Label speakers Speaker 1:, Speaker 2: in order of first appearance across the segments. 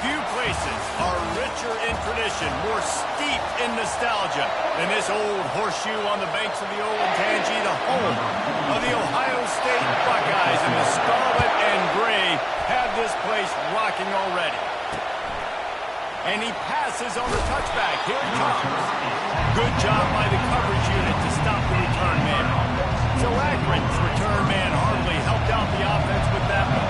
Speaker 1: Few places are richer in tradition, more steeped in nostalgia than this old horseshoe on the banks of the old Ncaa, the home of the Ohio State Buckeyes. And the scarlet and gray have this place rocking already. And he passes on the touchback. Here he comes. Good job by the coverage unit to stop the return man. So Akron's return man hardly helped out the offense with that one.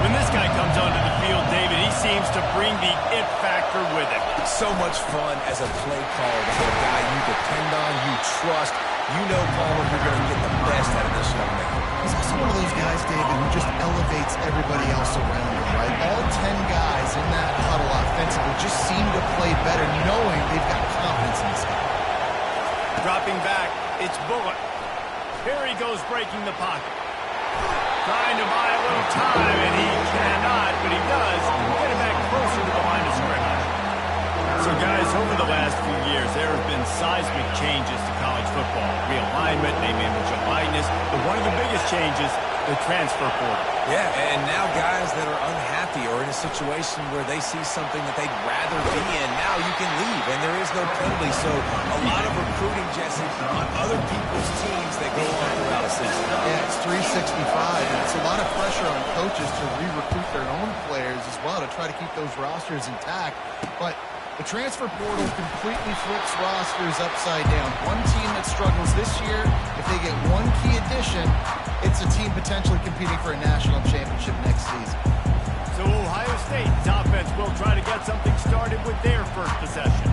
Speaker 1: When this guy comes onto the field, David, he seems to bring the it factor with him.
Speaker 2: So much fun as a play caller to have a guy you depend on, you trust. You know, Palmer, you're going to get the best out of this young man.
Speaker 3: He's also one of those guys, David, who just elevates everybody else around him, right? All 10 guys in that huddle offensively just seem to play better knowing they've got confidence in this guy.
Speaker 1: Dropping back, it's Bullock. Here he goes breaking the pocket. Trying to buy a little time, and he cannot, but he does get it back closer to the line of scrimmage. So, guys, over the last few years, there have been seismic changes to college football. Realignment, name, image, and likeness. But one of the biggest changes, the transfer portal.
Speaker 2: Yeah, and now guys that are unhappy or in a situation where they see something that they'd rather be in, now you can leave, and there is no penalty. So a lot of recruiting, Jesse, on other people's teams that go on throughout a season.
Speaker 3: Yeah, it's 365, and it's a lot of pressure on coaches to re-recruit their own players as well to try to keep those rosters intact. But the transfer portal completely flips rosters upside down. One team that struggles this year, if they get one key addition, it's a team potentially competing for a national championship next season.
Speaker 1: So Ohio State's offense will try to get something started with their first possession.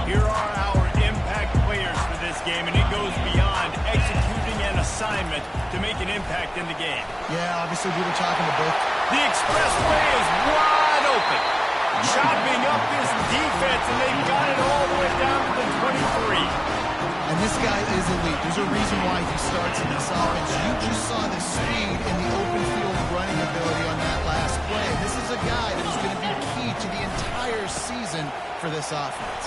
Speaker 1: Here are our impact players for this game, and it goes beyond executing an assignment to make an impact in the game.
Speaker 3: Yeah, obviously we were talking to both.
Speaker 1: The expressway is wide open. Chopping up this defense, and they've got it all the way down to the 23.
Speaker 3: And this guy is elite. There's a reason why he starts in this offense. You just saw the speed and the open field running ability on that last play. This is a guy that is going to be key to the entire season for this offense.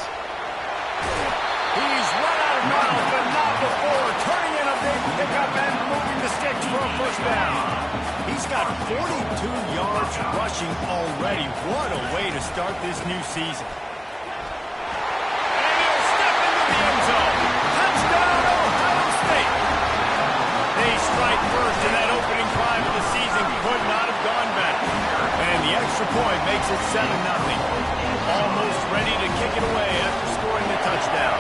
Speaker 1: He's run out of bounds, but not before. Turning in a big pickup and moving the sticks for a first down. He's got 42 yards rushing already. What a way to start this new season. And he'll step into the end zone. Touchdown, Ohio State. They strike first, and that opening drive of the season could not have gone better. And the extra point makes it 7-0. Almost ready to kick it away after scoring the touchdown.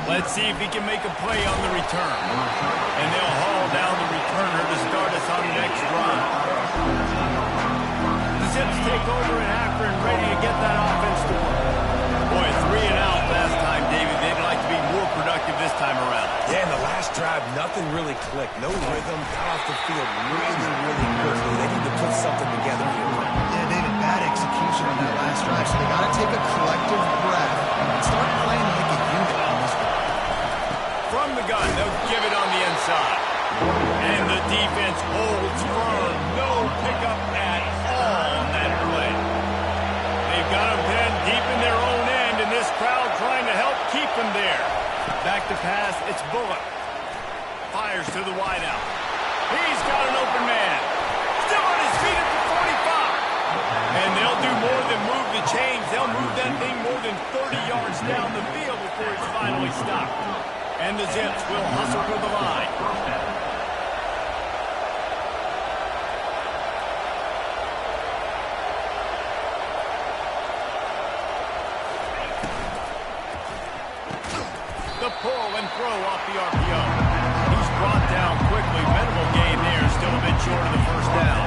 Speaker 1: Let's see if he can make a play on the return. And they'll haul down the returner to start us on the next drive. The Zips take over in Akron, ready to get that offense to work. Boy, 3 and out last time, David. They'd like to be more productive this time around.
Speaker 2: Yeah, in the last drive, nothing really clicked. No rhythm, got off the field really, really quickly. They need to put something together here.
Speaker 3: Yeah, David, bad execution on that last drive, so they got to take a collective breath and start playing like a unit on this one.
Speaker 1: From the gun, they'll give it on the inside. And the defense holds firm. No pickup at all on that play. They've got them pinned deep in their own end, and this crowd trying to help keep them there. Back to pass, it's Bullock. Fires to the wideout. He's got an open man. Still on his feet at the 45. And they'll do more than move the chains. They'll move that thing more than 30 yards down the field before it's finally stopped. And the Zips will hustle for the line. The pull and throw off the RPO. He's brought down quickly. Minimal gain there. Still a bit short of the first down.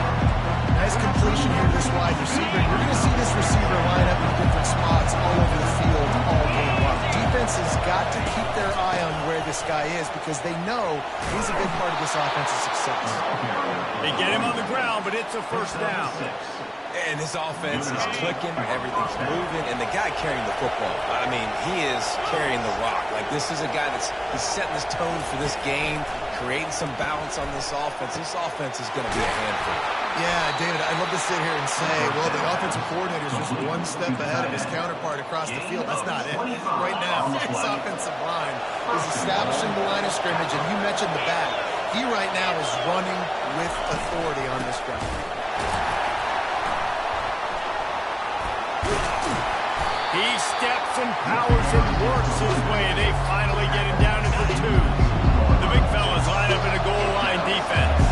Speaker 3: Nice completion here to this wide receiver. You're going to see this receiver line up in different spots all over the field all game long. Defense has got to keep their eye on where this guy is because they know he's a big part of this offensive success.
Speaker 1: They get him on the ground, but it's a first down.
Speaker 2: And this offense is clicking, everything's moving, and the guy carrying the football, I mean, he is carrying the rock. Like, this is a guy he's setting this tone for this game, creating some balance on this offense. This offense is going to be a handful.
Speaker 3: Yeah, David, I'd love to sit here and say, well, the offensive coordinator is just one step ahead of his counterpart across the field. That's not it. Right now, his offensive line is establishing the line of scrimmage, and you mentioned the back. He right now is running with authority on this drive.
Speaker 1: He steps and powers and works his way. They finally get him down at the 2. The big fellas line up in a goal line defense.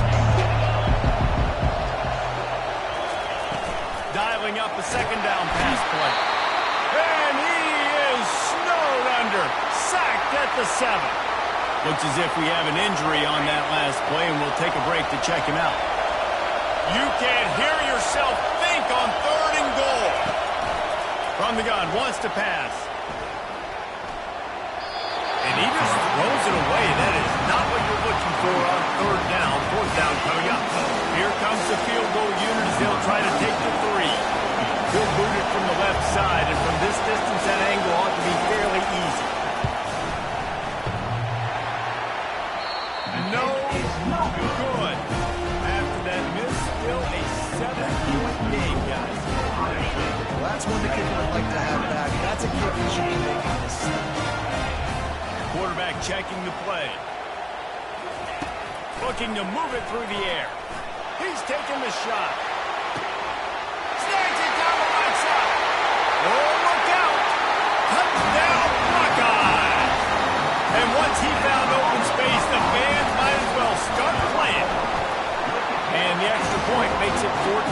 Speaker 1: Dialing up a second down pass play. And he is snowed under. Sacked at the 7. Looks as if we have an injury on that last play, and we'll take a break to check him out. You can hear yourself think on 3rd and goal. From the gun, wants to pass. And he just throws it away. That is not what you're looking for on 3rd down. 4th down coming up. Here comes the field goal unit as they'll try to take the 3. He'll boot it from the left side, and from this distance, that angle ought to be fairly easy. No good. After that miss, still a 7-point game, guys.
Speaker 3: Well, that's one the kicker would like to have back. That's a kick he should be making this.
Speaker 1: Quarterback checking the play. Looking to move it through the air. He's taking the shot. Snags it down the right side. Oh, look out. Touchdown, Buckeye. And once he found open space, the fans might as well start playing. And the extra point makes it 14-0.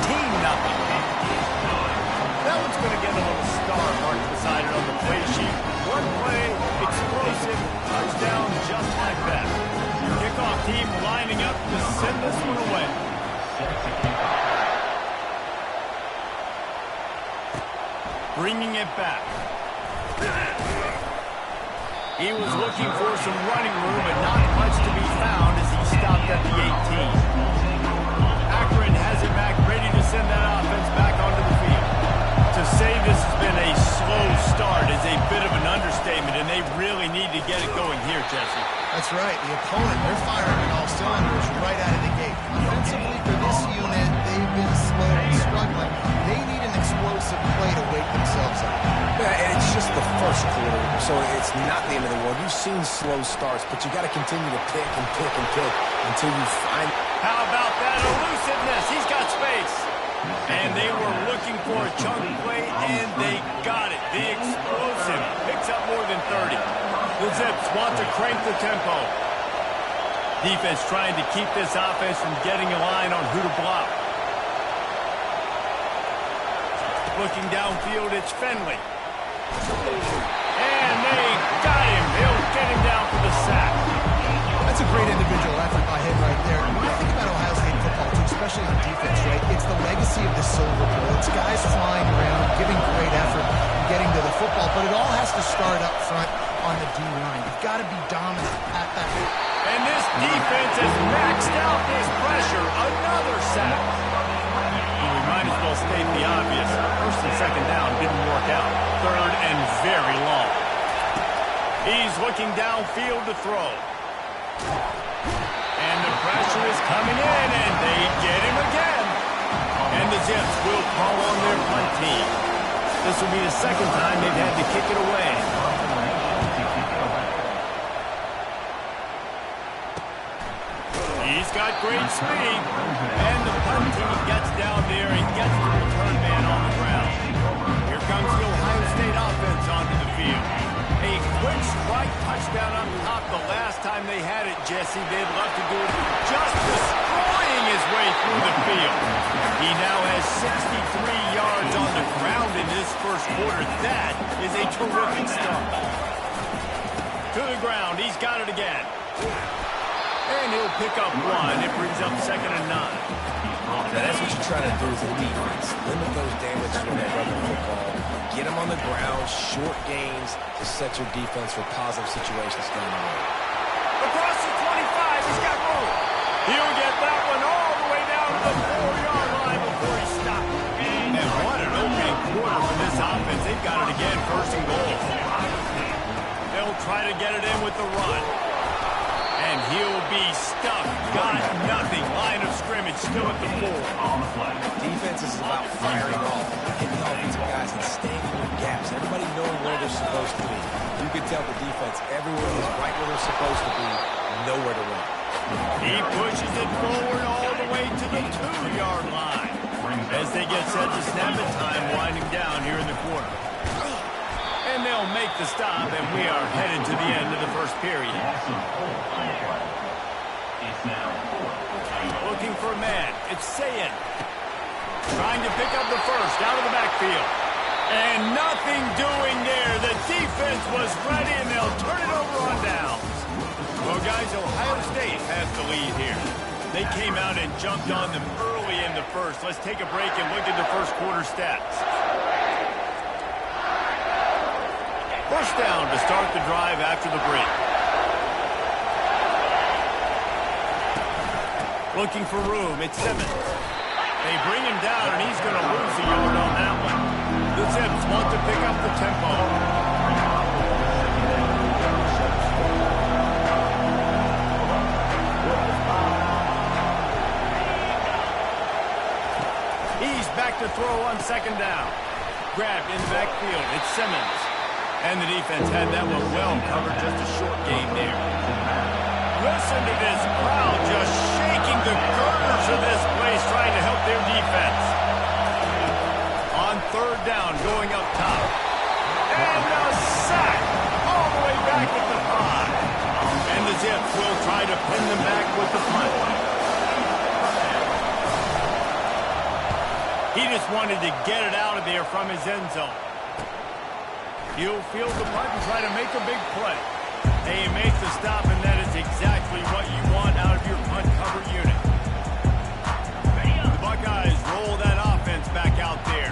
Speaker 1: That one's going to get a little star mark beside it on the play sheet. One play, explosive, touchdown just like that. Kickoff team lining up to send this one away. Bringing it back. He was looking for some running room, but not much to be found as he stopped at the 18. Akron has it back, ready to send that offense back onto the field. To say this has been a slow start is a bit of an understatement, and they really need to get it going here, Jesse.
Speaker 3: That's right. The opponent, they're firing on all cylinders right out of the gate. Offensively, for this unit, they've been slow and struggling. They need an explosive play to wake themselves up.
Speaker 2: Yeah, and it's just the first quarter, so it's not the end of the world. You've seen slow starts, but you got to continue to pick and pick and pick until you find...
Speaker 1: How about that elusiveness? He's got space. And they were looking for a chunk play, and they got it. The explosive picks up more than 30. The Zips want to crank the tempo. Defense trying to keep this offense from getting a line on who to block. Looking downfield, it's Fenley. And they got him. They'll get him down for the sack.
Speaker 3: That's a great individual effort by him right there. When I think about Ohio State football, too, especially on defense, right, it's the legacy of the Silver Bowl. It's guys flying around, giving great effort, and getting to the football, but it all has to start up front on the D-line. You've got to be dominant at that.
Speaker 1: And this defense has maxed out this pressure. Another sack. We might as well state the obvious. 1st and 2nd down didn't work out. 3rd and very long. He's looking downfield to throw. And the pressure is coming in, and they get him again. And the Zips will call on their punt team. This will be the 2nd time they've had to kick it away. He's got great speed. And the punt team gets down there and gets the return man on the ground. Here comes the Ohio State offense onto the field. A quick strike touchdown up top the last time they had it, Jesse. They'd love to do it, just destroying his way through the field. He now has 63 yards on the ground in this first quarter. That is a terrific start. To the ground, he's got it again. And he'll pick up 1. It brings up 2nd and 9.
Speaker 2: Now that's what you're trying to do as a defense. Limit those damages when they run the football. Get them on the ground, short gains to set your defense for positive situations down the road.
Speaker 1: Across the 25, he's got room. He'll get that one all the way down to the 4-yard line before he stops. And what an opening quarter for this offense. They've got it again, 1st and goal. They'll try to get it in with the run. And he'll be stuffed. Got nothing. Line of scrimmage still at the 4.
Speaker 2: Defense is about firing off, hitting offensive guys and staying in the gaps. Everybody knowing where they're supposed to be. You can tell the defense, everyone is right where they're supposed to be, nowhere to run.
Speaker 1: He pushes it forward all the way to the 2-yard line. As they get set to snap it, time winding down here in the quarter. And they'll make the stop, and we are headed to the end of the first period. Looking for a man. It's Ncaa. Trying to pick up the first out of the backfield. And nothing doing there. The defense was ready, and they'll turn it over on downs. Well, guys, Ohio State has the lead here. They came out and jumped on them early in the first. Let's take a break and look at the first quarter stats. First down to start the drive after the break. Looking for room. It's Simmons. They bring him down, and he's going to lose a yard on that one. The Zips want to pick up the tempo. He's back to throw on second down. Grabbed in the backfield. It's Simmons. And the defense had that one well covered. Just a short game there. Listen to this crowd just shaking the girders of this place, trying to help their defense. On third down, going up top. And a sack all the way back at the 5. And the Zips will try to pin them back with the punt. He just wanted to get it out of there from his end zone. He'll field the punt and try to make a big play. They make the stop, and that is exactly what you want out of your punt cover unit. The Buckeyes roll that offense back out there.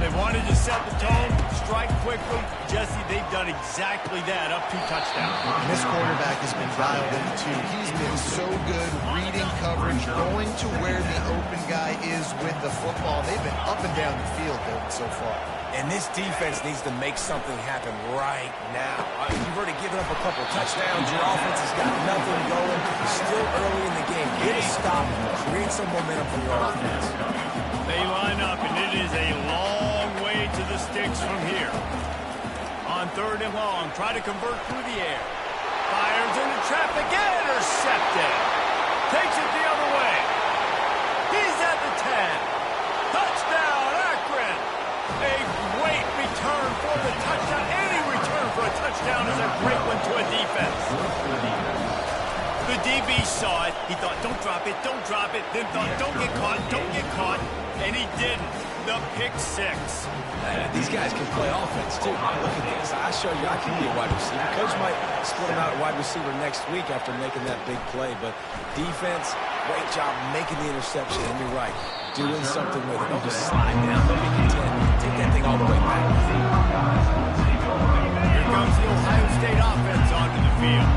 Speaker 1: They wanted to set the tone, strike quickly. Jesse, they've done exactly that, up 2 touchdowns.
Speaker 3: And this quarterback has been dialed in too. He's been so good reading coverage, going to where the open guy is with the football. They've been up and down the field so far.
Speaker 2: And this defense needs to make something happen right now. You've already given up a couple touchdowns. Your offense has got nothing going. Still early in the game. Get a stop. Create some momentum for your offense.
Speaker 1: They line up, and it is a long way to the sticks from here. On third and long, try to convert through the air. Fires into traffic, intercepted. Takes it the other way. He's at the 10. Touchdown, Akron. A great return for the touchdown. Any return for a touchdown is a great one to a defense. The DB saw it. He thought, don't drop it, don't drop it. Then thought, don't get caught, don't get caught. And he didn't. The pick 6.
Speaker 2: These guys can play offense, too. Look at this. I show you I can be a wide receiver. Coach might split him out at wide receiver next week after making that big play. But defense, great job making the interception. And you're right, doing something with it. Don't just slide down. Don't make it 10. Take that thing all the way back.
Speaker 1: Here comes the Ohio State offense onto the field.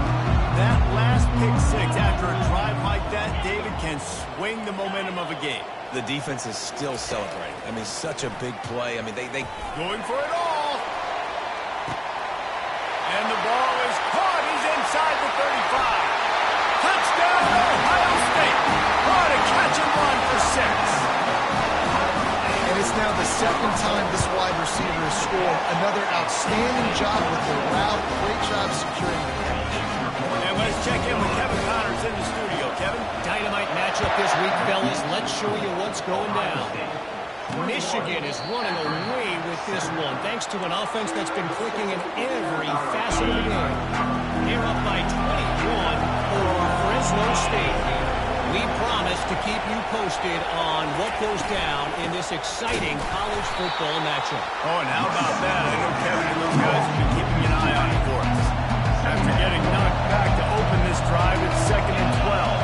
Speaker 1: That last pick 6 after a drive like that, David, can swing the momentum of a game.
Speaker 2: The defense is still celebrating. I mean, such a big play. I mean, they
Speaker 1: going for it all. And the ball is caught. He's inside the 35. Touchdown, Ohio State. What a catch and run for 6.
Speaker 3: And it's now the second time this wide receiver has scored. Another outstanding job with the route. Great job securing the catch.
Speaker 1: And let's check in with Kevin Connors in the studio. Kevin?
Speaker 4: Dynamite matchup this week, fellas. Let's show you what's going down. Michigan is running away with this one, thanks to an offense that's been clicking in every facet of the game. They're up by 21 over Fresno State. We promise to keep you posted on what goes down in this exciting college football matchup.
Speaker 1: Oh, and how about that? I know Kevin and those guys have been keeping an eye on it for us. After getting knocked back to open this drive, it's 2nd and 12.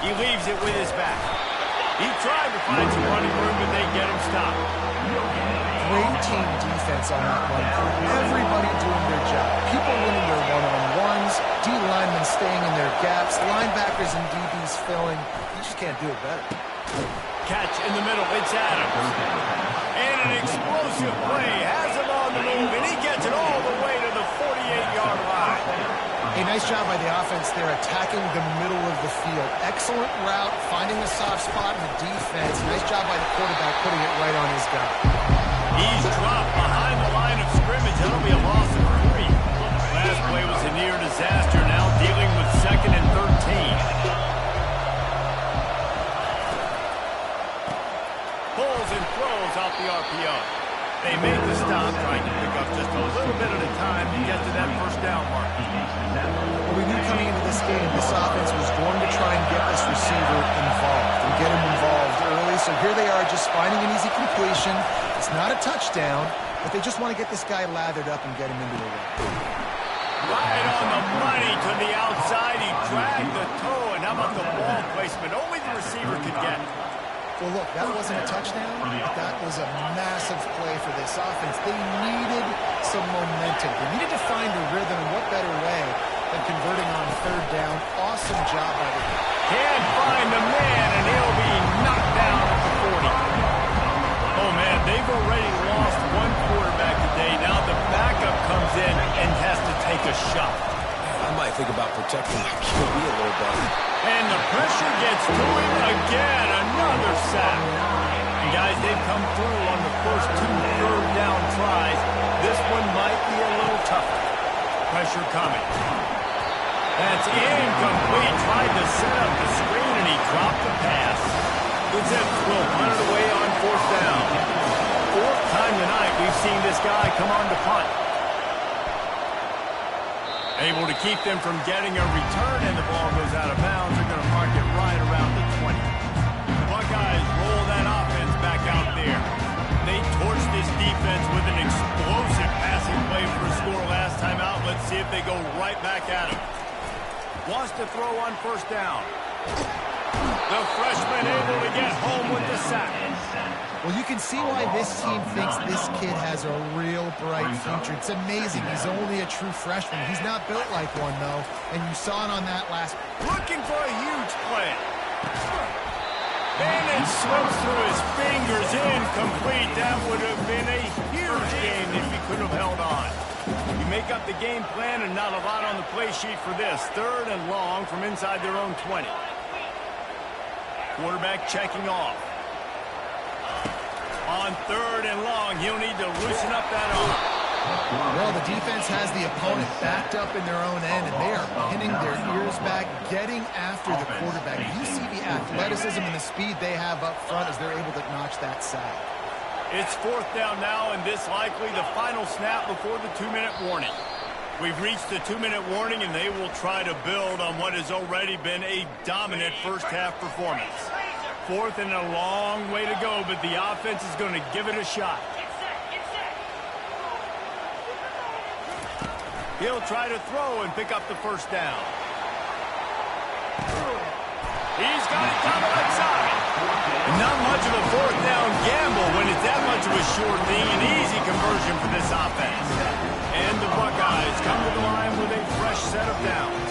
Speaker 1: He leaves it with his back. He tried to find some running room, but they get him stopped.
Speaker 3: Great team defense on that one. Everybody doing their job. People winning their one-on-ones, D linemen staying in their gaps, linebackers and DBs filling. You just can't do it better.
Speaker 1: Catch in the middle. It's Adams. And an explosive play. Has him on the move, and he gets it all the way to the 48-yard line.
Speaker 3: A nice job by the offense there, attacking the middle of the field. Excellent route, finding a soft spot in the defense. Nice job by the quarterback, putting it right on his guy.
Speaker 1: He's dropped behind the line of scrimmage. That'll be a loss of 3. Last play was a near disaster. Now
Speaker 3: so here they are just finding an easy completion. It's not a touchdown, but they just want to get this guy lathered up and get him into the run.
Speaker 1: Right on the money to the outside. He dragged the toe, and how about the ball placement? Only the receiver could get it.
Speaker 3: Well, look, that wasn't a touchdown, but that was a massive play for this offense. They needed some momentum. They needed to find a rhythm, and what better way than converting on third down. Awesome job by the guy.
Speaker 1: Can't find the man, and he'll be knocked down at the 40. Oh, man, they've already lost one quarterback today. Now the backup comes in and has to take a shot.
Speaker 2: I might think about protecting my QB a little better.
Speaker 1: And the pressure gets to him again. Another sack. And guys, they've come through on the first 2 third-down tries. This one might be a little tougher. Pressure coming. That's incomplete. Tried to set up the screen, and he dropped the pass. The Zips will punt it away on 4th down. 4th time tonight we've seen this guy come on to punt. Able to keep them from getting a return, and the ball goes out of bounds. They're going to mark it right around the 20. The Buckeyes roll that offense back out there. They torched this defense with an explosive passing play for a score last time out. Let's see if they go right back at him. Wants to throw on 1st down. The freshman able to get home with the sack.
Speaker 3: Well, you can see why this team thinks this kid has a real bright future. It's amazing. He's only a true freshman. He's not built like one, though, and you saw it on that last.
Speaker 1: Looking for a huge play. And it slips through his fingers. Incomplete. That would have been a huge game if he could have held on. You make up the game plan and not a lot on the play sheet for this. 3rd and long from inside their own 20. Quarterback checking off. On 3rd and long, he'll need to loosen up that arm.
Speaker 3: Well, the defense has the opponent backed up in their own end, and they are pinning their ears back, getting after the quarterback. You see the athleticism and the speed they have up front as they're able to notch that sack.
Speaker 1: It's 4th down now, and this likely the final snap before the 2-minute warning. We've reached the 2-minute warning, and they will try to build on what has already been a dominant first-half performance. 4th and a long way to go, but the offense is going to give it a shot. He'll try to throw and pick up the 1st down. He's got it down the right side. Not much of a 4th down gamble when it's that much of a sure thing. An easy conversion for this offense. And the Buckeyes come to the line with a fresh set of downs.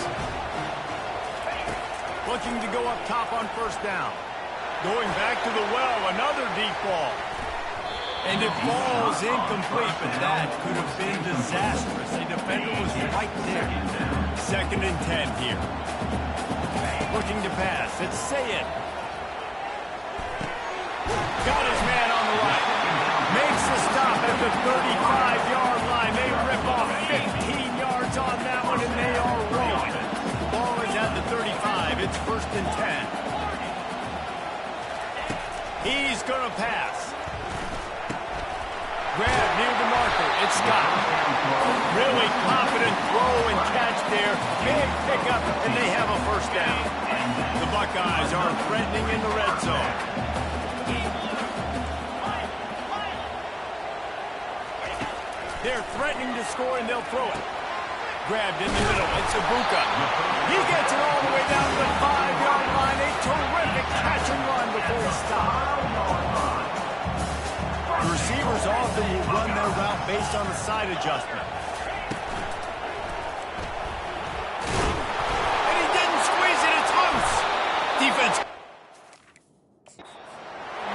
Speaker 1: Looking to go up top on 1st down. Going back to the well, another deep ball. And it falls incomplete, but that could have been disastrous. The defender was right there. 2nd and 10 here. Looking to pass. It's Sayed. Got his man on the right. Makes the stop at the 35-yard line. They rip off 15 yards on that one, and they are rolling. Ball is at the 35. It's 1st and 10. He's going to pass. Grab near the marker. It's Scott. Really confident throw and catch there. Big pickup, and they have a 1st down. The Buckeyes are threatening in the red zone. They're threatening to score, and they'll throw it. Grabbed in the middle. It's Ibuka. He gets it all the way down to the 5-yard line. A terrific catch and run before he stops. The receivers often will run their route based on the side adjustment. And he didn't squeeze it. It's loose. Defense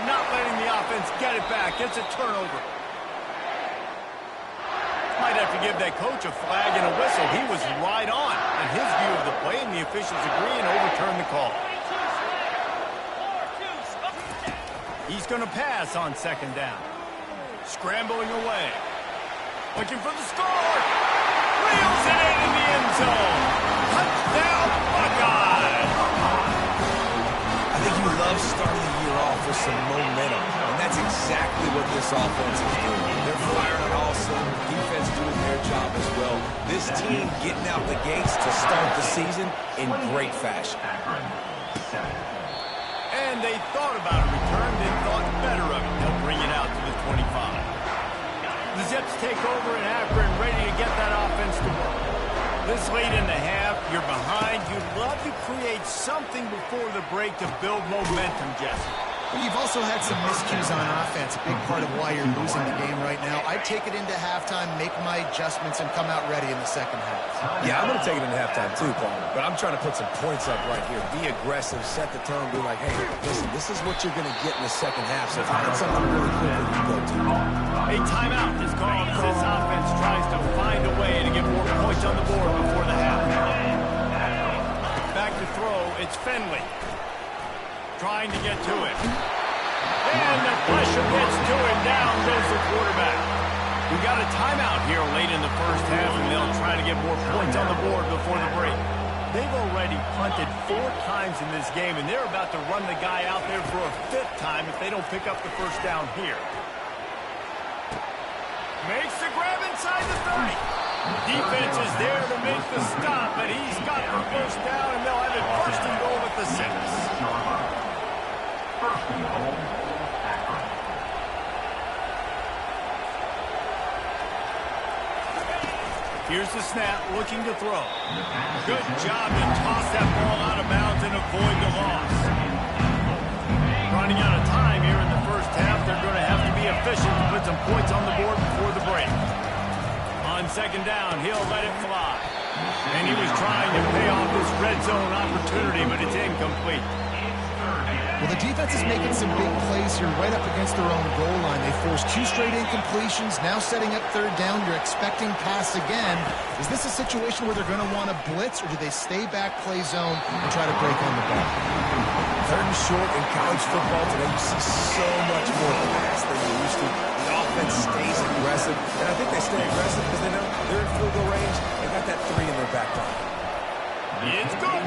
Speaker 1: not letting the offense get it back. It's a turnover. Might have to give that coach a flag and a whistle. He was right on his view of the play, and the officials agree and overturn the call. He's going to pass on 2nd down. Scrambling away. Looking for the score. Reels it in the end zone. Touchdown, Buckeyes.
Speaker 2: I think you love starting the year off with some momentum, and that's exactly what this offense is doing. They're firing on all cylinders. Defense doing their job as well. This team getting out the gates to start the season in great fashion.
Speaker 1: And they thought about a return, then thought better of it. They'll bring it out to the 25. The Zips take over in Akron, ready to get that offense to work. This late in the half, you're behind. You'd love to create something before the break to build momentum, Jesse.
Speaker 3: But you've also had some miscues on offense, a big part of why you're losing the game right now. I'd take it into halftime, make my adjustments, and come out ready in the second half.
Speaker 2: Yeah, I'm going to take it into halftime too, Paul. But I'm trying to put some points up right here. Be aggressive, set the tone, be like, hey, listen, this is what you're going to get in the second half. So find something really quickly you go to.
Speaker 1: A timeout is called as this offense tries to find a way to get more points on the board before the half. Back to throw, it's Finley. Trying to get to it. And the pressure gets to him. Down goes the quarterback. We got a timeout here late in the first half, and they'll try to get more points on the board before the break. They've already punted 4 times in this game, and they're about to run the guy out there for a 5th time if they don't pick up the first down here. Makes the grab inside the 30. Defense is there to make the stop, but he's got the first down, and they'll have it first and goal at the 6. Here's the snap, looking to throw. Good job to toss that ball out of bounds and avoid the loss. Running out of time here in the first half. They're going to have to be efficient to put some points on the board before the break. On second down, he'll let it fly. And he was trying to pay off this red zone opportunity, but it's incomplete.
Speaker 3: Well, the defense is making some big plays here right up against their own goal line. They forced 2 straight incompletions, now setting up third down. You're expecting pass again. Is this a situation where they're going to want to blitz, or do they stay back, play zone, and try to break on the ball?
Speaker 2: Third and short in college football today, you see so much more pass than you used to. The offense stays aggressive, and I think they stay aggressive because they know they're in field goal range. They got that 3 in their back pocket.
Speaker 1: It's good.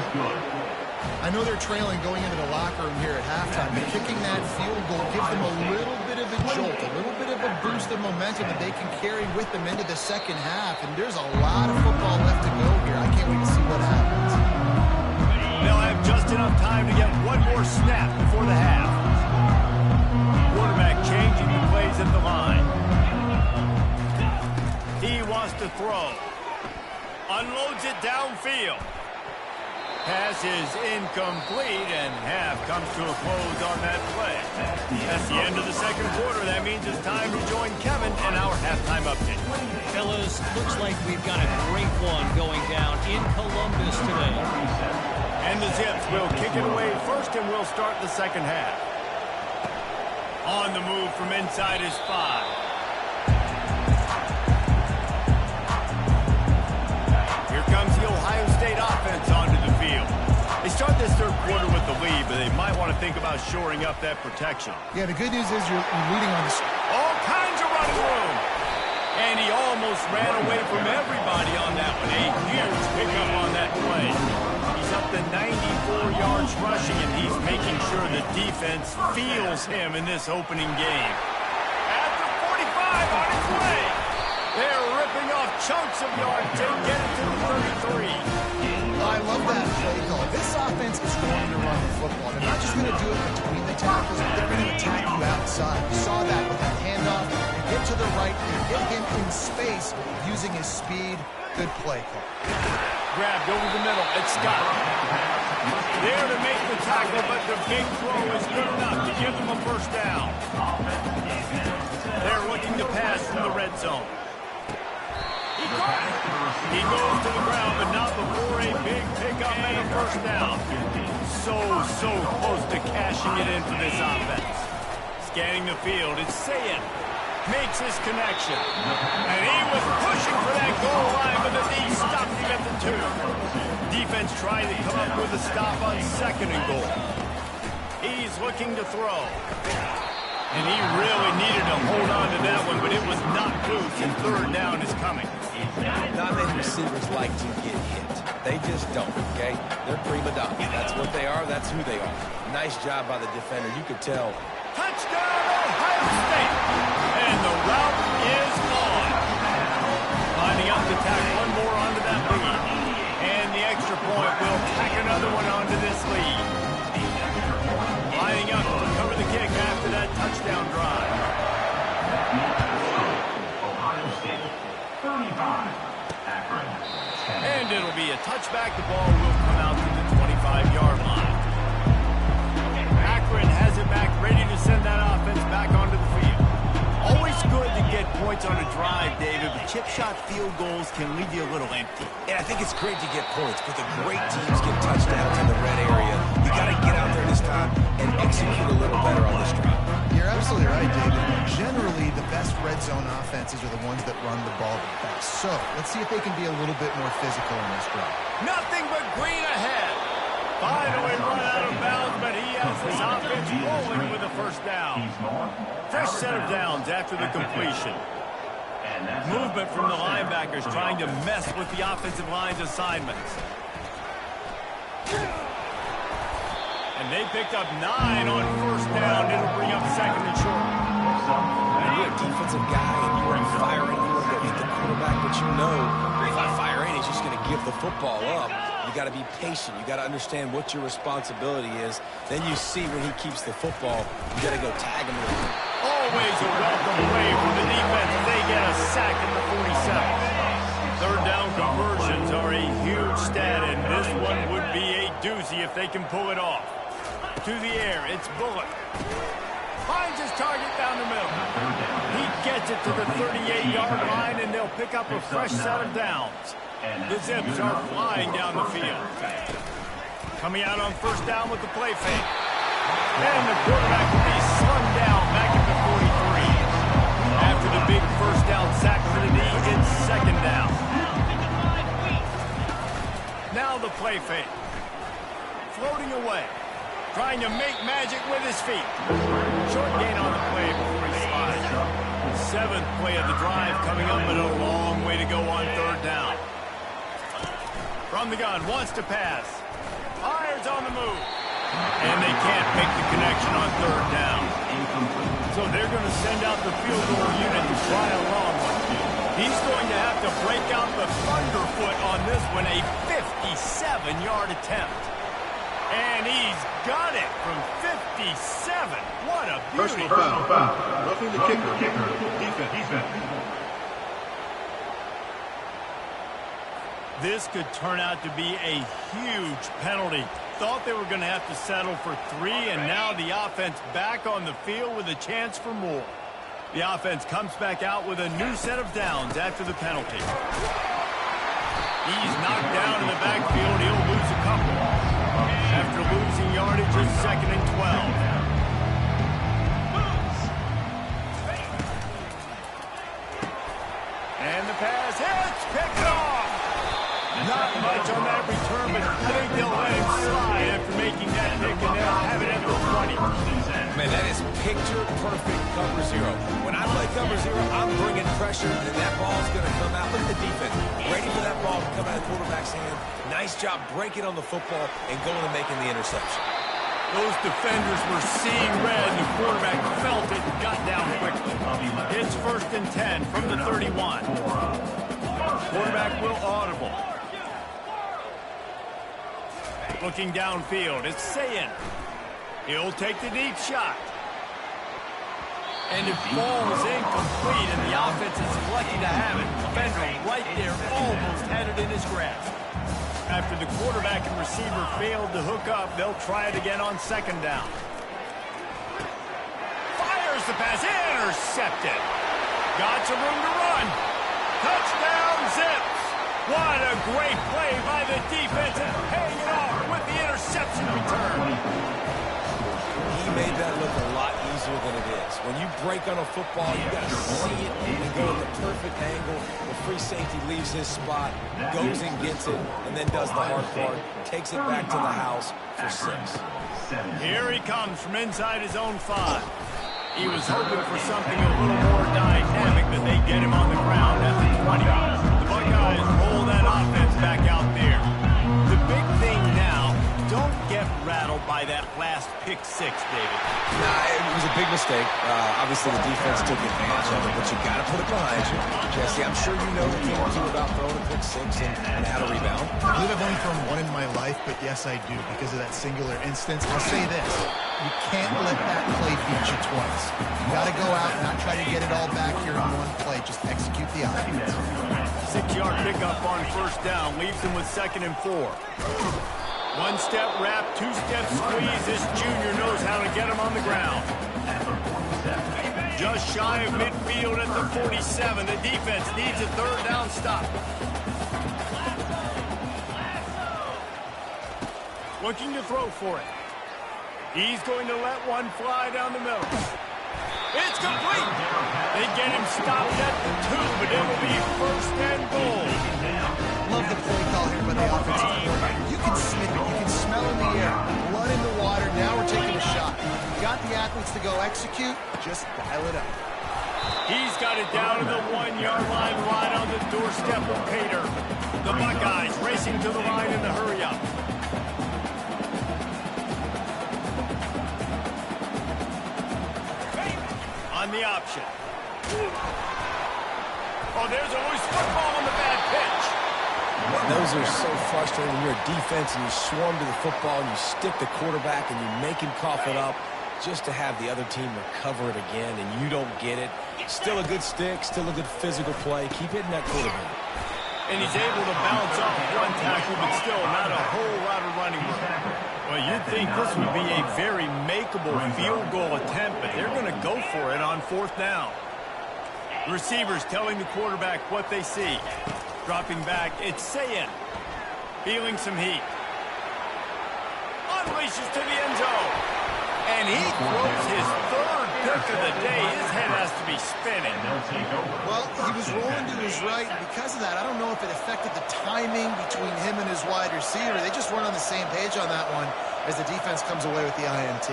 Speaker 3: I know they're trailing going into the locker room here at halftime, but kicking that field goal gives them a little bit of a jolt, a little bit of a boost of momentum that they can carry with them into the second half. And there's a lot of football left to go here. I can't wait to see what happens.
Speaker 1: They'll have just enough time to get one more snap before the half. Quarterback changing the plays at the line. He wants to throw. Unloads it downfield. Pass is incomplete, and half comes to a close on that play. That's the end of the second quarter. That means it's time to join Kevin in our halftime update.
Speaker 4: Fellas, looks like we've got a great one going down in Columbus today.
Speaker 1: And the Zips will kick it away first, and we'll start the second half. On the move from inside is 5. Here comes the Ohio State offense onto the field. They start this third quarter with the lead, but they might want to think about shoring up that protection.
Speaker 3: Yeah, the good news is you're leading on the...
Speaker 1: All kinds of running room. And he almost ran away from everybody on that one. A huge pickup on that play. He's up to 94 yards rushing, and he's making sure the defense feels him in this opening game. At the 45 on his way. They're ripping off chunks of yards to get it to the 33.
Speaker 3: I love that play call. This offense is going to run the football. They're not just going to do it between the tackles, but they're going to attack you outside. You saw that with that handoff. You get to the right, you get him in space using his speed. Good play call.
Speaker 1: Grabbed over the middle. It's Scott. There to make the tackle, but the big throw is good enough to give them a first down. They're looking to pass from the red zone. He goes to the ground, but not before a big pickup and a first down. So close to cashing it in for this offense. Scanning the field, it's Sayed. Makes his connection. And he was pushing for that goal line, but the knee stopped him at the 2. Defense trying to come up with a stop on second and goal. He's looking to throw. And he really needed to hold on to that one, but it was not loose, and third down is coming.
Speaker 2: Not many receivers like to get hit. They just don't, okay? They're prima donna. That's what they are. That's who they are. Nice job by the defender. You could tell.
Speaker 1: Touchdown, Ohio State! And the route is on. Lining up to tack one more onto that lead. And the extra point will tack another one onto this lead. Lining And it'll be a touchback. The ball will come out to the 25-yard line. Akron has it back, ready to send that offense back onto the field. Always good to get points on a drive, David, but chip shot field goals can leave you a little empty.
Speaker 2: And I think it's great to get points, but the great teams get touchdowns in the red area. You got to get out there this time and execute a little better on this drive.
Speaker 3: You're absolutely right, David. Generally, the best red zone offenses are the ones that run the ball the best. So let's see if they can be a little bit more physical in this drive.
Speaker 1: Nothing but green ahead. Finally run out of bounds, but he has his offense rolling with a first down. Fresh set of downs after the completion. Movement from the linebackers trying to mess with the offensive line's assignments. And they picked up 9 on first down. It'll bring up second and short.
Speaker 2: When you're a defensive guy and you want to fire in, you want to hit the quarterback, but you know if I fire in, he's just going to give the football up. You got to be patient. You got to understand what your responsibility is. Then you see when he keeps the football, you got to go tag him with it.
Speaker 1: Always a welcome play from the defense. They get a sack at the 47. Third down conversions are a huge stat, and this one would be a doozy if they can pull it off. To the air, it's Bullock. Finds his target down the middle. He gets it to the 38-yard line, and they'll pick up a fresh set of downs. The Zips are flying down the field. Coming out on first down with the play fake. And the quarterback will be slung down back at the 43. After the big first down sack for the knee, it's second down. Now the play fake. Floating away. Trying to make magic with his feet. Short gain on the play before he slides. 7th play of the drive coming up, but a long way to go on third down. From the gun, wants to pass. Fires on the move. And they can't make the connection on third down. So they're going to send out the field goal unit to try a long one. He's going to have to break out the thunderfoot on this one, a 57-yard attempt. And he's got it from 57. What a beauty.
Speaker 5: Personal foul. Roughing the kicker. Defense.
Speaker 1: This could turn out to be a huge penalty. Thought they were going to have to settle for 3, and now the offense back on the field with a chance for more. The offense comes back out with a new set of downs after the penalty. He's knocked down in the backfield. He'll lose a couple. After losing yardage, it's second and 12. And the pass hits, picked off. Not much on that return, but I think they'll let him slide after making that pick, and they'll have it at the 20.
Speaker 2: Man, that is picture-perfect cover 0. When I play cover 0, I'm bringing pressure, and that ball's going to come out. Look at the defense. Ready for that ball to come out of the quarterback's hand. Nice job breaking on the football and going and making the interception.
Speaker 1: Those defenders were seeing red. The quarterback felt it and got down quickly. It's first and 10 from the 31. Quarterback will audible. Looking downfield, it's Ncaa. He'll take the deep shot. And it falls incomplete, and the offense is lucky to have it. Defender right there almost had it in his grasp. After the quarterback and receiver failed to hook up, they'll try it again on second down. Fires the pass, intercepted. Got some room to run. Touchdown, Zips. What a great play by the defense, and paying it off with the interception return.
Speaker 2: He made that look a lot easier than it is. When you break on a football, you got to see it and go at the perfect angle. The free safety leaves his spot, goes and gets it, and then does the hard part, takes it back to the house for 6.
Speaker 1: Here he comes from inside his own 5. He was hoping for something a little more dynamic, but they get him on the ground at the 20. The Buckeyes roll that offense back out there. The big thing now, don't get rattled by that last pick six, David.
Speaker 2: Nah, it was a big mistake. Obviously, the defense took advantage of it, but you got to put it behind you. Jesse, I'm sure you know a thing or two about throwing a pick six and how to rebound.
Speaker 3: I believe I've only thrown one in my life, but yes, I do, because of that singular instance. I'll say this. You can't let that play beat you twice. You got to go out and not try to get it all back here in one play. Just execute the offense.
Speaker 1: 6-yard pickup on first down leaves him with 2nd and 4. One-step wrap, two-step squeeze. This junior knows how to get him on the ground. Just shy of midfield at the 47. The defense needs a 3rd down stop. Looking to throw for it. He's going to let one fly down the middle. It's complete. They get him stopped at the 2, but it will be 1st and goal.
Speaker 3: Love the play call here by the offensive coordinator. You can sniff it. You can smell in the air. Blood in the water. Now we're taking a shot. You got the athletes to go execute. Just dial it up.
Speaker 1: He's got it down to the 1-yard line, right on the doorstep of Pater. The Buckeyes racing to the line in the hurry-up. On the option. Oh, there's a loose football on the bad pitch.
Speaker 2: Those are so frustrating when you're a defense and you swarm to the football and you stick the quarterback and you make him cough it up just to have the other team recover it again and you don't get it. Still a good stick, still a good physical play. Keep hitting that quarterback.
Speaker 1: And he's able to bounce off one tackle, but still not a whole lot of running room. Well, you'd think this would be a very makeable field goal attempt, but they're going to go for it on 4th down. Receivers telling the quarterback what they see. Dropping back, it's Ncaa. Feeling some heat. Unleashes to the end zone. And he throws his 3rd pick of the day. His head has to be spinning.
Speaker 3: Well, he was rolling to his right, and because of that, I don't know if it affected the timing between him and his wide receiver. They just weren't on the same page on that one as the defense comes away with the INT.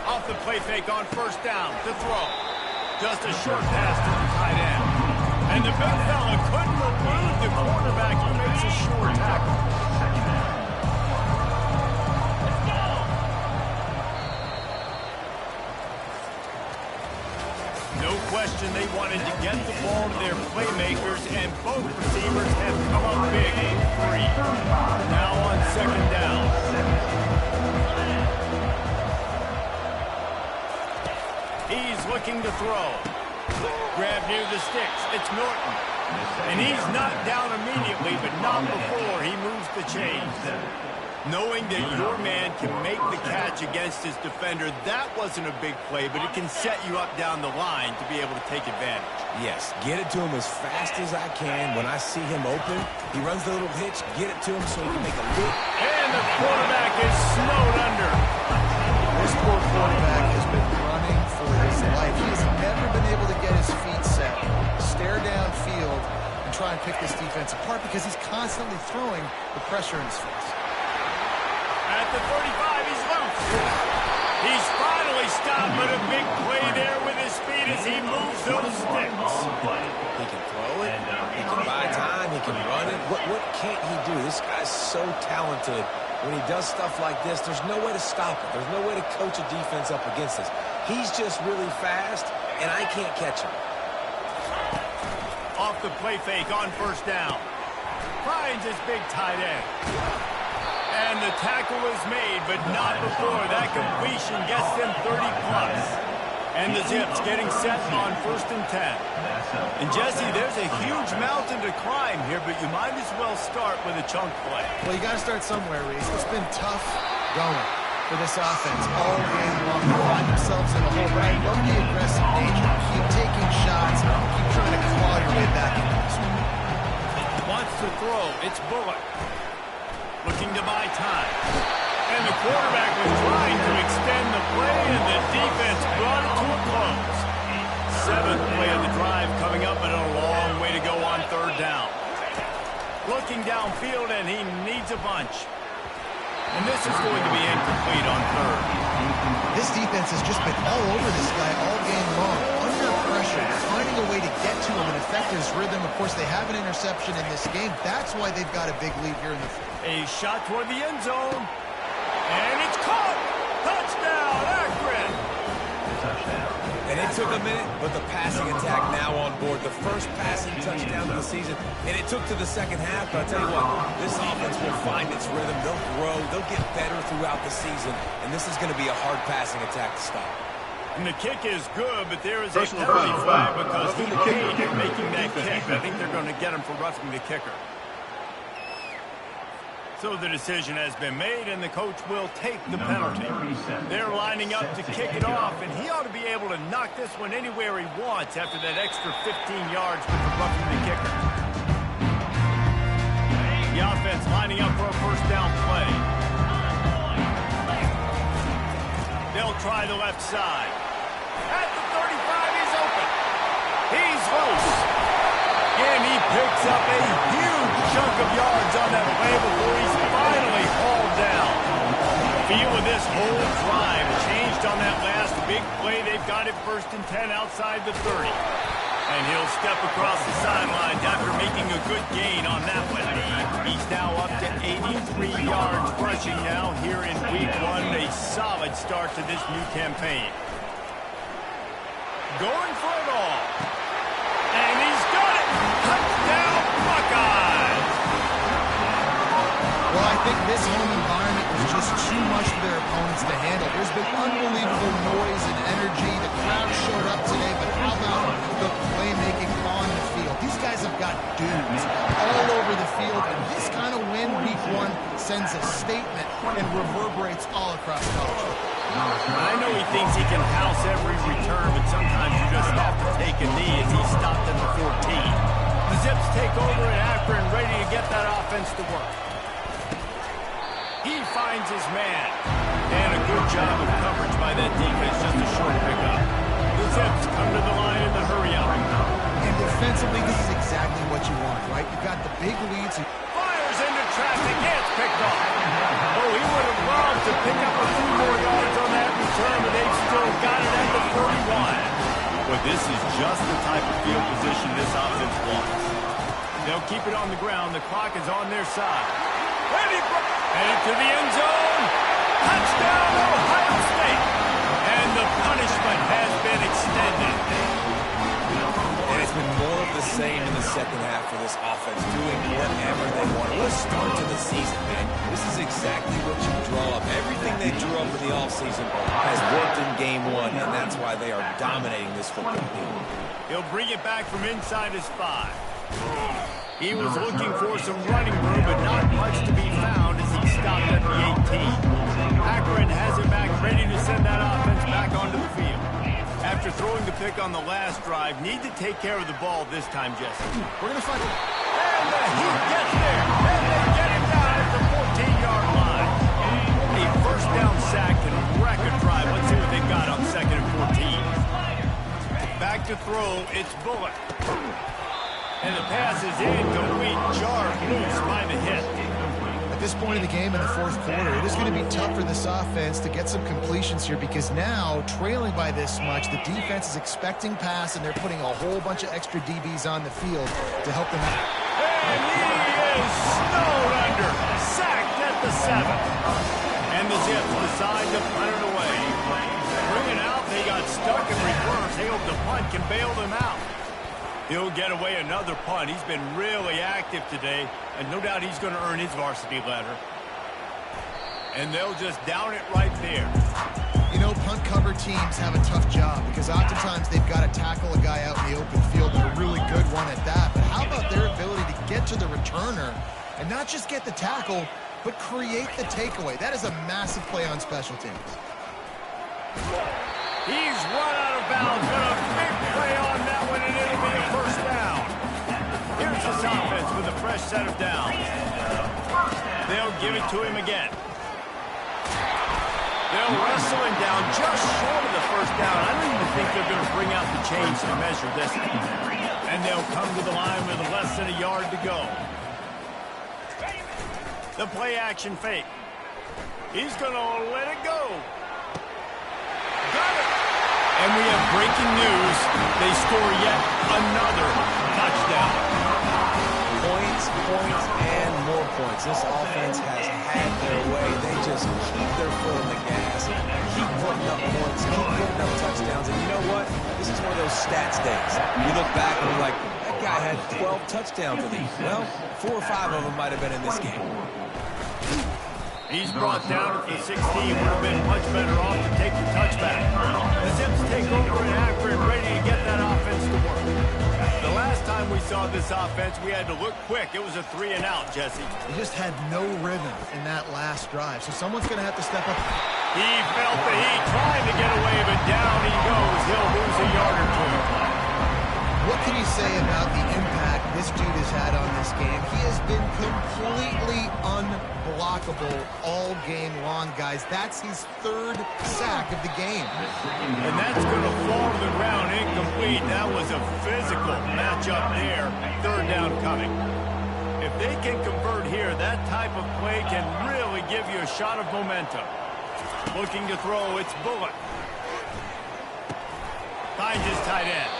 Speaker 1: Off the play fake on 1st down to throw. Just a short pass to the tight end. And the big fella couldn't elude the quarterback. He makes a short tackle. No question they wanted to get the ball to their playmakers, and both receivers have come up big in 3. Now on 2nd down. He's looking to throw. Grab near the sticks. It's Norton. And he's knocked down immediately, but not before he moves the chains. Knowing that your man can make the catch against his defender, that wasn't a big play, but it can set you up down the line to be able to take advantage.
Speaker 2: Yes, get it to him as fast as I can. When I see him open, he runs the little hitch, get it to him so he can make a loop.
Speaker 1: And the quarterback is snowed under.
Speaker 3: This poor quarterback has been running for his life. He has never been able to get his feet set, stare downfield, and try and pick this defense apart because he's constantly throwing the pressure in his face.
Speaker 1: At the 35, he's loose. He's finally stopped, but a big play there with his feet as he moves those sticks.
Speaker 2: He can throw it, he can buy time, he can run it. What can't he do? This guy's so talented. When he does stuff like this, there's no way to stop it. There's no way to coach a defense up against this. He's just really fast, and I can't catch him.
Speaker 1: Off the play fake on 1st down. Finds his big tight end. And the tackle is made, but not before. That completion gets them 30+. And the Zips getting set on 1st and 10. And Jesse, there's a huge mountain to climb here, but you might as well start with a chunk play.
Speaker 3: Well, you got to start somewhere, Reese. It's been tough going for this offense all game long. They find themselves in a hole, but I love the aggressive nature. Keep taking shots. Keep trying to claw your way back into this one.
Speaker 1: Wants to throw. It's Bullock. Looking to buy time. And the quarterback was trying to extend the play, and the defense brought it to a close. 7th play of the drive coming up, and a long way to go on 3rd down. Looking downfield, and he needs a bunch. And this is going to be incomplete on 3rd.
Speaker 3: This defense has just been all over this guy all game long. Under pressure. pressure. They're finding a way to get to him and affect his rhythm. Of course, they have an interception in this game. That's why they've got a big lead here in the fourth.
Speaker 1: A shot toward the end zone. And it's caught. Touchdown, Akron.
Speaker 2: And it took a minute, but the passing attack now on board. The first passing touchdown of the season. And it took to the second half, but I'll tell you what, this offense will find its rhythm. They'll grow. They'll get better throughout the season. And this is going to be a hard passing attack to stop.
Speaker 1: And the kick is good, but there is a
Speaker 5: Personal
Speaker 1: penalty
Speaker 5: foul.
Speaker 1: flag because he
Speaker 5: Roughing the
Speaker 1: paid
Speaker 5: kicker.
Speaker 1: for making that
Speaker 5: Defense,
Speaker 1: kick. I
Speaker 5: defense.
Speaker 1: think they're going to get him for roughing the kicker. So the decision has been made, and the coach will take the penalty. They're lining up to kick it off, and he ought to be able to knock this one anywhere he wants after that extra 15 yards with the roughing the kicker. The offense lining up for a first down play. They'll try the left side. At the 35, he's open. He's loose. And he picks up a huge chunk of yards on that play before he's finally hauled down. The feel of this whole drive changed on that last big play. They've got it 1st and 10 outside the 30. And he'll step across the sidelines after making a good gain on that one. He's now up to 83 yards rushing now here in week 1. A solid start to this new campaign. Going for it all. And he's got it. Touchdown, Buckeyes.
Speaker 3: Well, I think this home environment was just too much for their opponents to handle. There's been unbelievable noise and energy. The crowd showed up today, but how about the playmaking on the field? These guys have got dudes all over the field, and this kind of win week 1 sends a statement and reverberates all across college football.
Speaker 1: I know he thinks he can house every return, but sometimes you just have to take a knee as he stopped at the 14. The Zips take over at Akron, ready to get that offense to work. He finds his man. And a good job of coverage by that defense, just a short pickup. The Zips come to the line in the hurry up.
Speaker 3: And defensively, this is exactly what you want, right? You've got the big leads.
Speaker 1: Fires into traffic, gets picked off. Oh, he would have loved to pick up a few more yards on that return, but they've still got it at the 41. But this is just the type of field position this offense wants. They'll keep it on the ground. The clock is on their side. And into the end zone. Touchdown, Ohio State. And the punishment has been extended.
Speaker 2: And it's been more of the same in the second half for this offense, doing whatever they want. What a start to the season, man. This is exactly what you draw up. Everything they drew up in the offseason has worked in game 1, and that's why they are dominating this football team.
Speaker 1: He'll bring it back from inside his 5. He was looking for some running room, but not much to be found as he stopped at the 18. Akron has it back, ready to send that offense back onto the field. After throwing the pick on the last drive, need to take care of the ball this time, Jesse.
Speaker 3: We're going to find it.
Speaker 1: And the Heat gets there, and they get him down at the 14-yard line. A first down sack and a record drive. Let's see what they got on 2nd and 14. Back to throw, it's Bullock. And the pass is incomplete, jarred loose by the hit.
Speaker 3: At this point in the game in the 4th quarter, it is going to be tough for this offense to get some completions here because now, trailing by this much, the defense is expecting pass and they're putting a whole bunch of extra DBs on the field to help them out.
Speaker 1: And he is snowed under, sacked at the 7. And the Zips decide to punt it away. Bring it out, they got stuck in reverse. They hope the punt can bail them out. He'll get away another punt. He's been really active today, and no doubt he's going to earn his varsity letter. And they'll just down it right there.
Speaker 3: You know, punt cover teams have a tough job because oftentimes they've got to tackle a guy out in the open field, and a really good one at that. But how about their ability to get to the returner and not just get the tackle, but create the takeaway? That is a massive play on special teams.
Speaker 1: He's run out of bounds, but a big play on that one, and it'll be a first down. Here's this offense with a fresh set of downs. They'll give it to him again. They'll wrestle him down just short of the first down. I don't even think they're going to bring out the chains to measure this. And they'll come to the line with less than a yard to go. The play action fake. He's going to let it go. Got it. And we have breaking news. They score yet another touchdown.
Speaker 2: Points, and more points. This offense has had their way. They just keep their foot on the gas, keep putting up points, keep putting up touchdowns. And you know what? This is one of those stats days. You look back and you're like, that guy had 12 touchdowns in these. Well, 4 or 5 of them might have been in this game.
Speaker 1: He's brought down at the 16. Would have been much better off to take the touchback. The Zips take over and Akron ready to get that offense to work. The last time we saw this offense, we had to look quick. It was a 3-and-out, Jesse.
Speaker 3: They just had no rhythm in that last drive, so someone's going to have to step up.
Speaker 1: He felt the heat, trying to get away, but down he goes. He'll lose a yard or two.
Speaker 3: What can you say about the impact this dude has had on this game? He has been completely unblockable all game long, guys. That's his 3rd sack of the game.
Speaker 1: And that's going to fall to the ground incomplete. That was a physical matchup there. 3rd down coming. If they can convert here, that type of play can really give you a shot of momentum. Looking to throw, it's Bullock. Finds his tight end.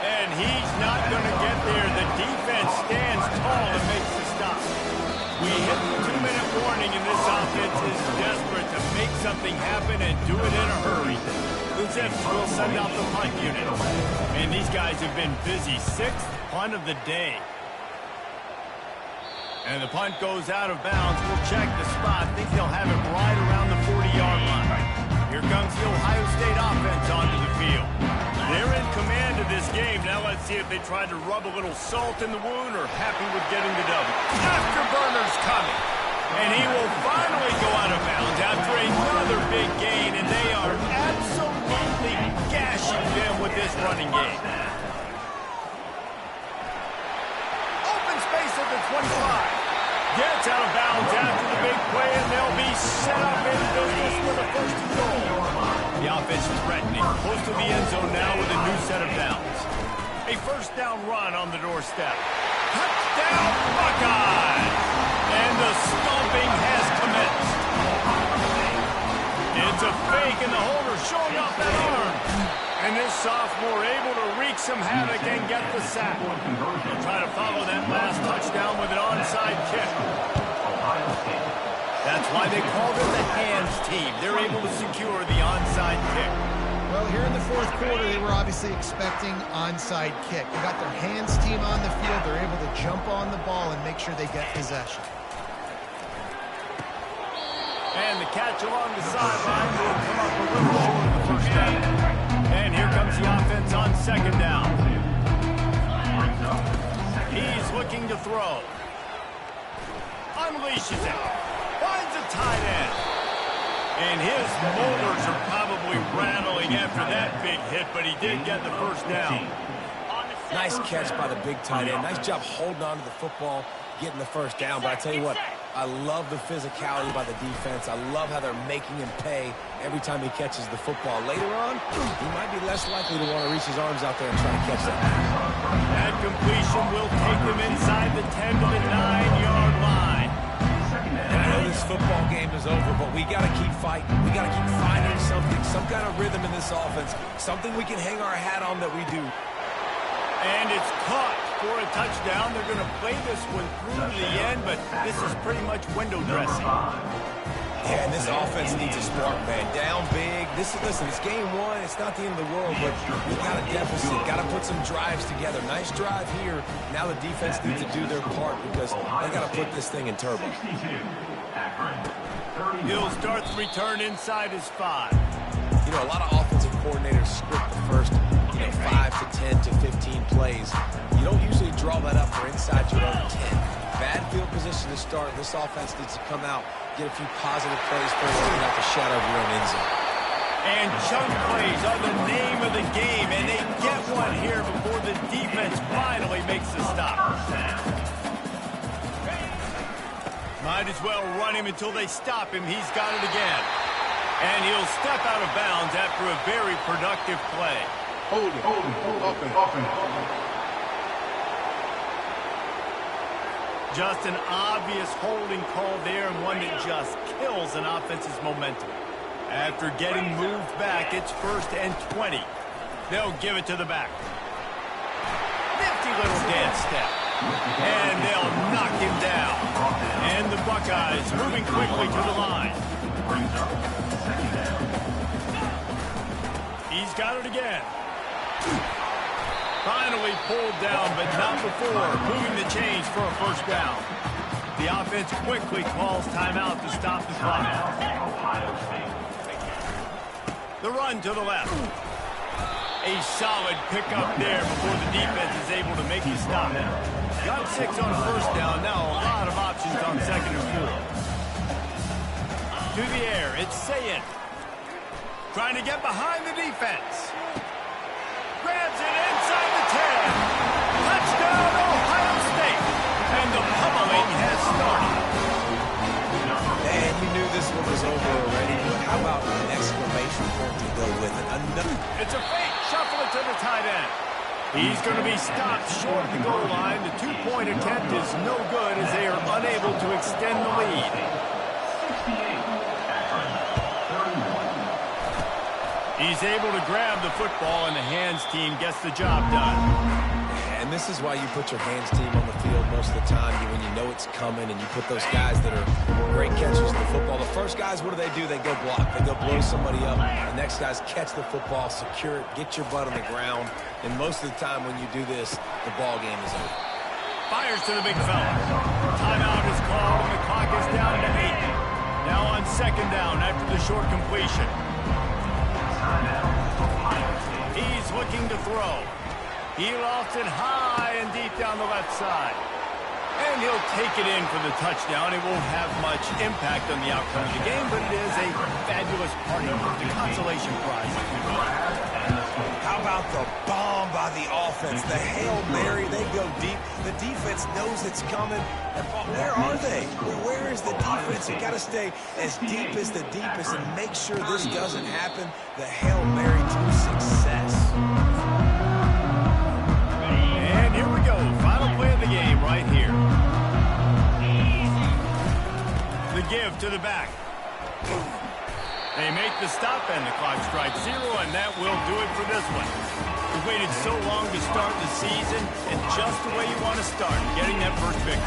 Speaker 1: And he's not going to get there. The defense stands tall and makes the stop. We hit the 2-minute warning, and this offense is desperate to make something happen and do it in a hurry. The Zips will send out the punt unit. And these guys have been busy. 6th punt of the day. And the punt goes out of bounds. We'll check the spot. Think they'll have it right around the 40-yard line. Here comes the Ohio State offense onto the field. They're in command of this game. Now let's see if they try to rub a little salt in the wound or happy with getting the W. Afterburner's coming. And he will finally go out of bounds after another big gain. And they are absolutely gashing them with this running game. Open space at the 25. Gets out of bounds after the big play, and they'll be set up in business with a 1st and goal. The offense is threatening. Close to the end zone now with a new set of downs. A 1st down run on the doorstep. Touchdown, Buckeyes! And the stomping has commenced. It's a fake, and the holder showing off that arm. And this sophomore able to wreak some havoc and get the sack. They'll try to follow that last touchdown with an onside kick. That's why they called it the hands team. They're able to secure the onside kick.
Speaker 3: Well, here in the 4th quarter, they were obviously expecting onside kick. They got their hands team on the field. They're able to jump on the ball and make sure they get possession.
Speaker 1: And the catch along the sideline will come up a little short of the 1st down. And here comes the offense on 2nd down. He's looking to throw. Unleashes it. Finds a tight end. And his molars are probably rattling after that big hit, but he did get the 1st down.
Speaker 2: Nice catch by the big tight end. Nice job holding on to the football, getting the 1st down. But I tell you what, I love the physicality by the defense. I love how they're making him pay every time he catches the football. Later on, he might be less likely to want to reach his arms out there and try to catch that.
Speaker 1: That completion will take them inside the 10 to the 9-yard line.
Speaker 2: And I know this football game is over, but we got to keep fighting. We got to keep finding something, some kind of rhythm in this offense, something we can hang our hat on that we do.
Speaker 1: And it's caught for a touchdown. They're going to play this one through to the end, but this is pretty much window dressing.
Speaker 2: Yeah, and this offense needs a spark, man. Down big. Listen, it's game 1. It's not the end of the world, but we got a deficit. Got to put some drives together. Nice drive here. Now the defense needs to do their part because they got to put this thing in turbo.
Speaker 1: He'll start the return inside his 5.
Speaker 2: You know, a lot of offensive coordinators script the first 5 to 10 to 15 plays. You don't usually draw that up for inside your own 10. Bad field position to start. This offense needs to come out, get a few positive plays first, and get out the shadow of your own end zone.
Speaker 1: And chunk plays are the name of the game, and they get one here before the defense finally makes the stop. Might as well run him until they stop him. He's got it again. And he'll step out of bounds after a very productive play.
Speaker 5: Hold it.
Speaker 1: Just an obvious holding call there, and one that just kills an offense's momentum. After getting moved back, it's 1st and 20. They'll give it to the back. Nifty little dance step. And they'll knock him down. And the Buckeyes moving quickly to the line. He's got it again. Finally pulled down, but not before moving the chains for a first down. The offense quickly calls timeout to stop the clock. The run to the left. A solid pickup there before the defense is able to make you stop. Got 6 on first down. Now a lot of options on 2nd and 4. To the air, it's Ncaa. Trying to get behind the defense. Grabs it inside the 10. Touchdown, Ohio State. And the pummeling has started.
Speaker 2: Man, you knew this one was over already, but how about an exclamation point to go with it?
Speaker 1: It's a fake. Shuffle it to the tight end. He's going to be stopped short of the goal line. The 2-point attempt is no good as they are unable to extend the lead. He's able to grab the football, and the hands team gets the job done.
Speaker 2: And this is why you put your hands team on the field most of the time, when you know it's coming, and you put those guys that are great catchers of the football. The first guys, what do? They go block. They go blow somebody up. The next guys catch the football, secure it, get your butt on the ground. And most of the time when you do this, the ball game is over.
Speaker 1: Fires to the big fella. Timeout is called, and the clock is down to 8. Now on 2nd down after the short completion. He's looking to throw. He lost it high and deep down the left side. And he'll take it in for the touchdown. It won't have much impact on the outcome of the game, but it is a fabulous party move, the consolation prize.
Speaker 2: How about the bomb by the offense? The Hail Mary, they go deep. The defense knows it's coming. Where are they? Where is the defense? You got to stay as deep as the deepest and make sure this doesn't happen. The Hail Mary to success.
Speaker 1: And here we go. Final play of the game right here. The give to the back. They make the stop, and the clock strikes 0, and that will do it for this one. We've waited so long to start the season, and just the way you want to start, getting that first victory.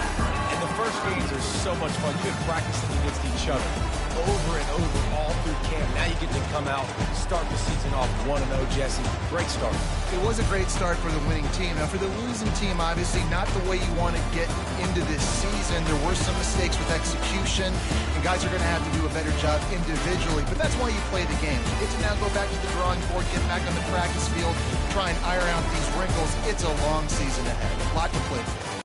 Speaker 2: And the first games are so much fun. You've been practicing against each other over and over all through camp. Now you get to come out, start the season off 1-0, Jesse. Great start.
Speaker 3: It was a great start for the winning team. Now, for the losing team, obviously not the way you want to get into this season. There were some mistakes with execution, and guys are going to have to do a better job individually. But that's why you play the game. You get to now go back to the drawing board, get back on the practice field, try and iron out these wrinkles. It's a long season ahead. A lot to play for.